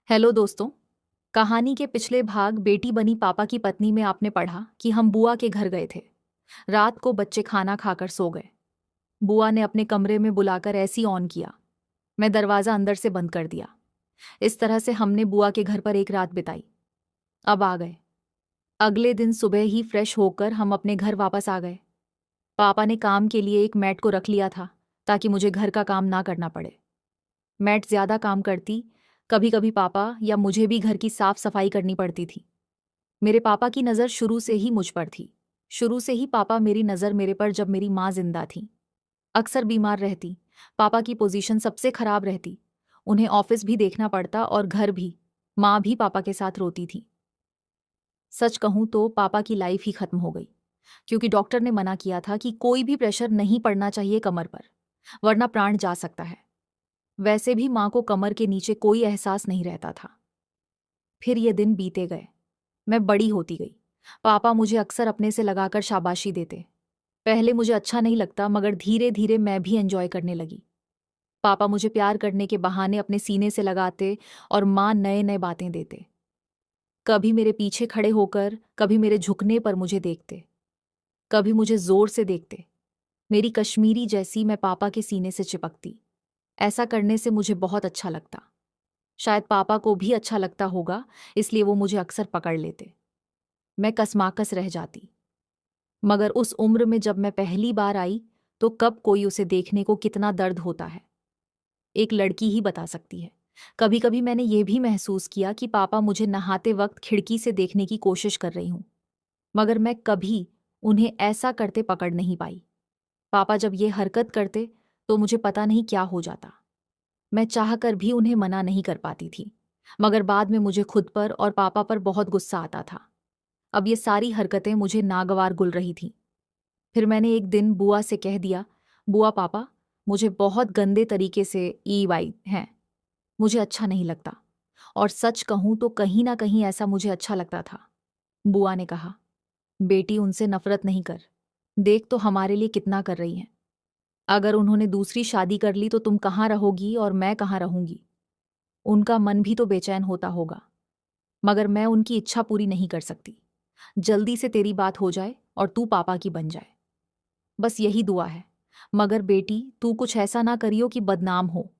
Hello दोस्तों। कहानी के पिछले भाग बेटी बनी पापा की पत्नी में आपने पढ़ा कि हम बुआ के घर गए थे। रात को बच्चे खाना खाकर सो गए। बुआ ने अपने कमरे में बुलाकर एसी ऑन किया। मैं दरवाज़ा अंदर से बंद कर दिया। इस तरह से हमने बुआ के घर पर एक रात बिताई। अब आ गए। अगले दिन सुबह ही फ्रेश होकर हम अपने घर वापस आ गए। पापा ने काम के लिए एक मैट को रख लिया था ताकि मुझे घर का काम ना करना पड़े। मैट ज्यादा काम करती, कभी कभी पापा या मुझे भी घर की साफ सफाई करनी पड़ती थी। मेरे पापा की नज़र शुरू से ही मुझ पर थी। शुरू से ही पापा मेरी नज़र मेरे पर जब मेरी माँ जिंदा थी। अक्सर बीमार रहती, पापा की पोजीशन सबसे खराब रहती। उन्हें ऑफिस भी देखना पड़ता और घर भी। माँ भी पापा के साथ रोती थी। सच कहूं तो पापा की लाइफ ही खत्म हो गई, क्योंकि डॉक्टर ने मना किया था कि कोई भी प्रेशर नहीं पड़ना चाहिए कमर पर, वरना प्राण जा सकता है। वैसे भी माँ को कमर के नीचे कोई एहसास नहीं रहता था। फिर ये दिन बीते गए। मैं बड़ी होती गई। पापा मुझे अक्सर अपने से लगाकर शाबाशी देते। पहले मुझे अच्छा नहीं लगता, मगर धीरे धीरे मैं भी एंजॉय करने लगी। पापा मुझे प्यार करने के बहाने अपने सीने से लगाते और माँ नए नए बातें देते। कभी मेरे पीछे खड़े होकर, कभी मेरे झुकने पर मुझे देखते, कभी मुझे जोर से देखते। मेरी कश्मीरी जैसी मैं पापा के सीने से चिपकती। ऐसा करने से मुझे बहुत अच्छा लगता। शायद पापा को भी अच्छा लगता होगा, इसलिए वो मुझे अक्सर पकड़ लेते। मैं कसमाकस रह जाती। मगर उस उम्र में जब मैं पहली बार आई, तो कब कोई उसे देखने को कितना दर्द होता है, एक लड़की ही बता सकती है। कभी कभी मैंने यह भी महसूस किया कि पापा मुझे नहाते वक्त खिड़की से देखने की कोशिश कर रही हूं, मगर मैं कभी उन्हें ऐसा करते पकड़ नहीं पाई। पापा जब ये हरकत करते तो मुझे पता नहीं क्या हो जाता। मैं चाहकर भी उन्हें मना नहीं कर पाती थी, मगर बाद में मुझे खुद पर और पापा पर बहुत गुस्सा आता था। अब ये सारी हरकतें मुझे नागवार गुल रही थीं। फिर मैंने एक दिन बुआ से कह दिया, बुआ पापा मुझे बहुत गंदे तरीके से ईवाई हैं। मुझे अच्छा नहीं लगता। और सच कहूं तो कहीं ना कहीं ऐसा मुझे अच्छा लगता था। बुआ ने कहा, बेटी उनसे नफरत नहीं कर। देख तो हमारे लिए कितना कर रही हैं। अगर उन्होंने दूसरी शादी कर ली तो तुम कहाँ रहोगी और मैं कहाँ रहूंगी। उनका मन भी तो बेचैन होता होगा, मगर मैं उनकी इच्छा पूरी नहीं कर सकती। जल्दी से तेरी बात हो जाए और तू पापा की बन जाए, बस यही दुआ है। मगर बेटी तू कुछ ऐसा ना करियो कि बदनाम हो।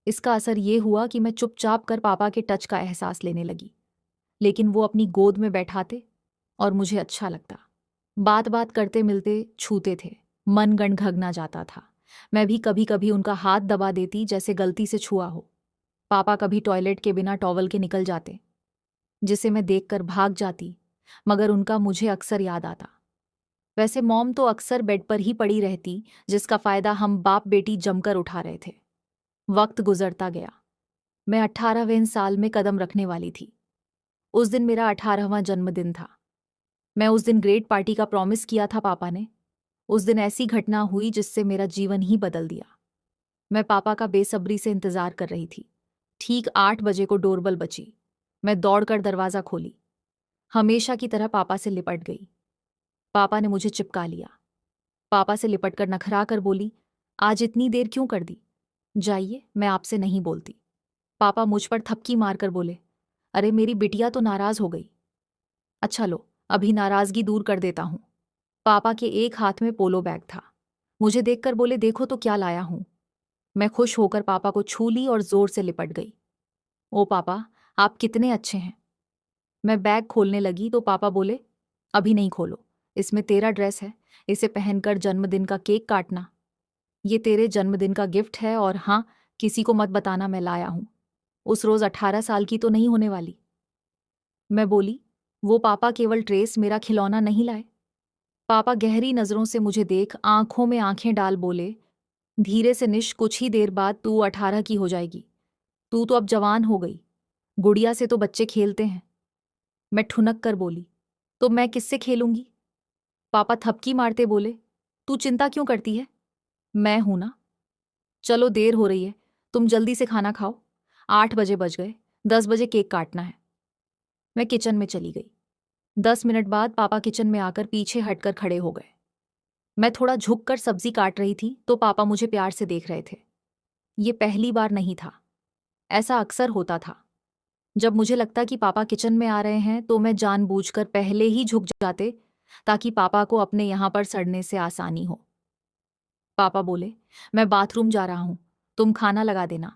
इसका असर ये हुआ कि मैं चुपचाप कर पापा के टच का एहसास लेने लगी, लेकिन वो अपनी गोद में बैठाते और मुझे अच्छा लगता। बात बात करते मिलते छूते थे। मन गणगना जाता था। मैं भी कभी कभी उनका हाथ दबा देती, जैसे गलती से छुआ हो। पापा कभी टॉयलेट के बिना टॉवल के निकल जाते, जिसे मैं देखकर भाग जाती, मगर उनका मुझे अक्सर याद आता। वैसे मॉम तो अक्सर बेड पर ही पड़ी रहती, जिसका फायदा हम बाप बेटी जमकर उठा रहे थे। वक्त गुजरता गया। मैं 18वें साल में कदम रखने वाली थी। उस दिन मेरा 18वां जन्मदिन था। मैं उस दिन ग्रेट पार्टी का प्रॉमिस किया था पापा ने। उस दिन ऐसी घटना हुई जिससे मेरा जीवन ही बदल दिया। मैं पापा का बेसब्री से इंतजार कर रही थी। ठीक 8 बजे को डोरबेल बची। मैं दौड़कर दरवाजा खोली। हमेशा की तरह पापा से लिपट गई। पापा ने मुझे चिपका लिया। पापा से लिपटकर नखरा कर बोली, आज इतनी देर क्यों कर दी? जाइए, मैं आपसे नहीं बोलती। पापा मुझ पर थपकी मारकर बोले, अरे मेरी बिटिया तो नाराज हो गई। अच्छा लो, अभी नाराजगी दूर कर देता हूं। पापा के एक हाथ में पोलो बैग था। मुझे देखकर बोले, देखो तो क्या लाया हूं। मैं खुश होकर पापा को छू ली और जोर से लिपट गई। ओ पापा, आप कितने अच्छे हैं। मैं बैग खोलने लगी तो पापा बोले, अभी नहीं खोलो, इसमें तेरा ड्रेस है, इसे पहनकर जन्मदिन का केक काटना। ये तेरे जन्मदिन का गिफ्ट है, और हाँ, किसी को मत बताना मैं लाया हूं। उस रोज 18 साल की तो नहीं होने वाली। मैं बोली, वो पापा केवल ट्रेस, मेरा खिलौना नहीं लाए। पापा गहरी नजरों से मुझे देख आंखों में आंखें डाल बोले, धीरे से निश, कुछ ही देर बाद तू 18 की हो जाएगी। तू तो अब जवान हो गई। गुड़िया से तो बच्चे खेलते हैं। मैं ठुनक कर बोली, तो मैं किससे खेलूंगी? पापा थपकी मारते बोले, तू चिंता क्यों करती है, मैं हूं ना। चलो देर हो रही है, तुम जल्दी से खाना खाओ। 8 बजे बज गए, 10 बजे केक काटना है। मैं किचन में चली गई। 10 मिनट बाद पापा किचन में आकर पीछे हटकर खड़े हो गए। मैं थोड़ा झुक कर सब्जी काट रही थी तो पापा मुझे प्यार से देख रहे थे। ये पहली बार नहीं था, ऐसा अक्सर होता था। जब मुझे लगता कि पापा किचन में आ रहे हैं तो मैं जानबूझकर पहले ही झुक जाते ताकि पापा को अपने यहाँ पर सड़ने से आसानी हो। पापा बोले, मैं बाथरूम जा रहा हूँ, तुम खाना लगा देना।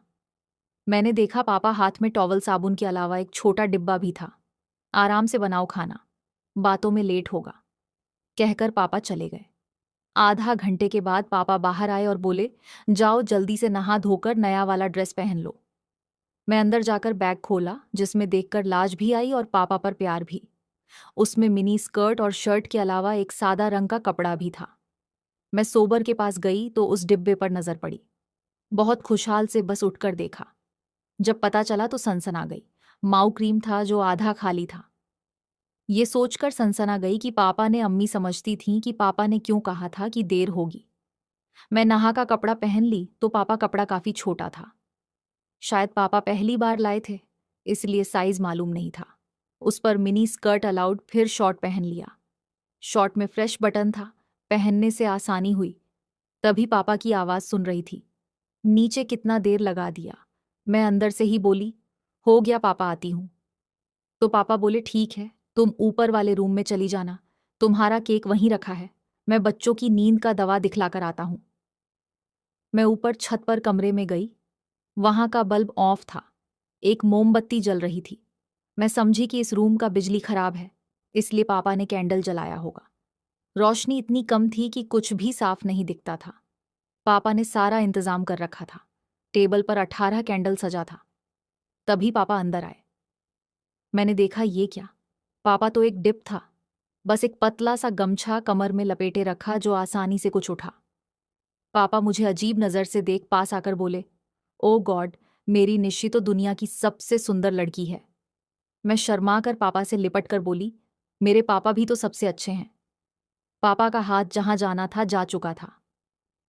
मैंने देखा पापा हाथ में टॉवल साबुन के अलावा एक छोटा डिब्बा भी था। आराम से बनाओ खाना, बातों में लेट होगा, कहकर पापा चले गए। आधा घंटे के बाद पापा बाहर आए और बोले, जाओ जल्दी से नहा धोकर नया वाला ड्रेस पहन लो। मैं अंदर जाकर बैग खोला जिसमें देखकर लाज भी आई और पापा पर प्यार भी। उसमें मिनी स्कर्ट और शर्ट के अलावा एक सादा रंग का कपड़ा भी था। मैं सोबर के पास गई तो उस डिब्बे पर नजर पड़ी। बहुत खुशहाल से बस उठकर देखा। जब पता चला तो सनसना गई। माऊ क्रीम था जो आधा खाली था। ये सोचकर सनसना गई कि पापा ने अम्मी समझती थीं कि पापा ने क्यों कहा था कि देर होगी। मैं नहा का कपड़ा पहन ली तो पापा कपड़ा काफी छोटा था। शायद पापा पहली बार लाए थे, इसलिए साइज मालूम नहीं था। उस पर मिनी स्कर्ट अलाउड, फिर शॉर्ट पहन लिया। शॉर्ट में फ्रेश बटन था, पहनने से आसानी हुई। तभी पापा की आवाज सुन रही थी, नीचे कितना देर लगा दिया। मैं अंदर से ही बोली, हो गया पापा, आती हूं। तो पापा बोले, ठीक है, तुम ऊपर वाले रूम में चली जाना, तुम्हारा केक वहीं रखा है, मैं बच्चों की नींद का दवा दिखलाकर आता हूं। मैं ऊपर छत पर कमरे में गई। वहां का बल्ब ऑफ था, एक मोमबत्ती जल रही थी। मैं समझी कि इस रूम का बिजली खराब है, इसलिए पापा ने कैंडल जलाया होगा। रोशनी इतनी कम थी कि कुछ भी साफ नहीं दिखता था। पापा ने सारा इंतजाम कर रखा था। टेबल पर 18 कैंडल सजा था। तभी पापा अंदर आए। मैंने देखा, ये क्या, पापा तो एक डिप था, बस एक पतला सा गमछा कमर में लपेटे रखा जो आसानी से कुछ उठा। पापा मुझे अजीब नजर से देख पास आकर बोले, ओ गॉड, मेरी निशी तो दुनिया की सबसे सुंदर लड़की है। मैं शर्मा कर पापा से लिपट कर बोली, मेरे पापा भी तो सबसे अच्छे हैं। पापा का हाथ जहां जाना था जा चुका था।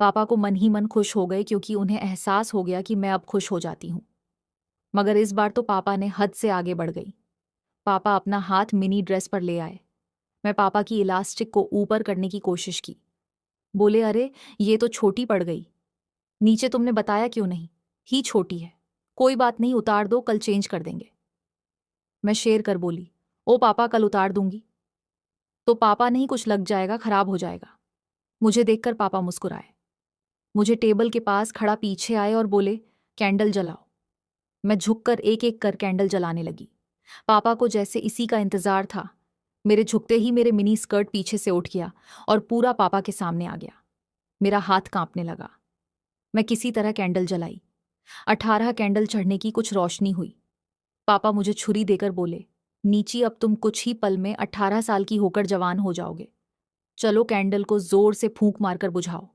पापा को मन ही मन खुश हो गए क्योंकि उन्हें एहसास हो गया कि मैं अब खुश हो जाती हूं। मगर इस बार तो पापा ने हद से आगे बढ़ गई। पापा अपना हाथ मिनी ड्रेस पर ले आए। मैं पापा की इलास्टिक को ऊपर करने की कोशिश की। बोले, अरे ये तो छोटी पड़ गई, नीचे तुमने बताया क्यों नहीं, ही छोटी है, कोई बात नहीं, उतार दो, कल चेंज कर देंगे। मैं शेर कर बोली, ओ पापा, कल उतार दूंगी। तो पापा नहीं, कुछ लग जाएगा, खराब हो जाएगा। मुझे देखकर पापा मुस्कुराए। मुझे टेबल के पास खड़ा पीछे आए और बोले, कैंडल जलाओ। मैं झुककर एक एक कर कैंडल जलाने लगी। पापा को जैसे इसी का इंतजार था। मेरे झुकते ही मेरे मिनी स्कर्ट पीछे से उठ गया और पूरा पापा के सामने आ गया। मेरा हाथ कांपने लगा। मैं किसी तरह कैंडल जलाई। 18 कैंडल चढ़ने की कुछ रोशनी हुई। पापा मुझे छुरी देकर बोले, नीची, अब तुम कुछ ही पल में 18 साल की होकर जवान हो जाओगे। चलो कैंडल को जोर से फूंक मारकर बुझाओ।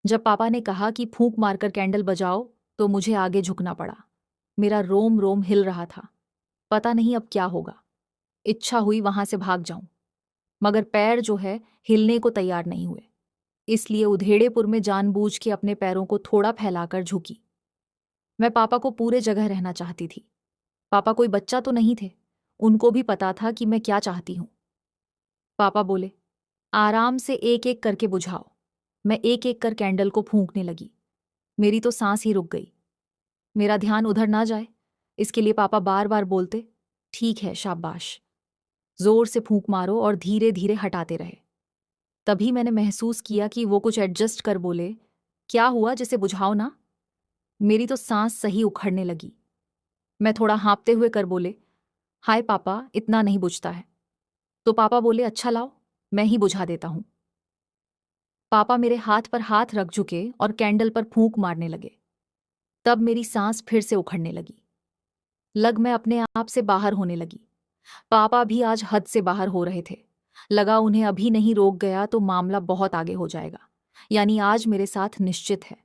जब पापा ने कहा कि फूंक मारकर कैंडल बजाओ तो मुझे आगे झुकना पड़ा। मेरा रोम रोम हिल रहा था। पता नहीं अब क्या होगा। इच्छा हुई वहां से भाग जाऊं, मगर पैर जो है हिलने को तैयार नहीं हुए। इसलिए उधेड़ेपुर में जानबूझ के अपने पैरों को थोड़ा फैलाकर झुकी। मैं पापा को पूरे जगह रहना चाहती थी। पापा कोई बच्चा तो नहीं थे, उनको भी पता था कि मैं क्या चाहती हूं। पापा बोले, आराम से एक एक करके बुझाओ। मैं एक एक कर कैंडल को फूंकने लगी। मेरी तो सांस ही रुक गई। मेरा ध्यान उधर ना जाए, इसके लिए पापा बार बार बोलते, ठीक है, शाबाश, जोर से फूंक मारो, और धीरे धीरे हटाते रहे। तभी मैंने महसूस किया कि वो कुछ एडजस्ट कर बोले, क्या हुआ, जिसे बुझाओ ना। मेरी तो सांस सही उखड़ने लगी। मैं थोड़ा हाँपते हुए कर बोले, हाय पापा, इतना नहीं बुझता है। तो पापा बोले, अच्छा लाओ, मैं ही बुझा देता हूं। पापा मेरे हाथ पर हाथ रख झुके और कैंडल पर फूंक मारने लगे। तब मेरी सांस फिर से उखड़ने लगी। मैं अपने आप से बाहर होने लगी। पापा भी आज हद से बाहर हो रहे थे। लगा उन्हें अभी नहीं रोक गया तो मामला बहुत आगे हो जाएगा, यानी आज मेरे साथ निश्चित है।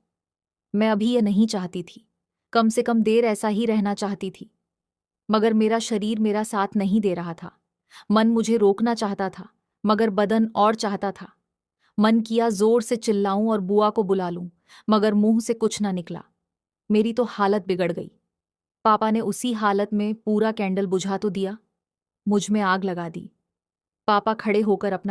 मैं अभी ये नहीं चाहती थी, कम से कम देर ऐसा ही रहना चाहती थी। मगर मेरा शरीर मेरा साथ नहीं दे रहा था। मन मुझे रोकना चाहता था, मगर बदन और चाहता था। मन किया जोर से चिल्लाऊं और बुआ को बुला लूं, मगर मुंह से कुछ ना निकला। मेरी तो हालत बिगड़ गई। पापा ने उसी हालत में पूरा कैंडल बुझा तो दिया, मुझ में आग लगा दी। पापा खड़े होकर अपना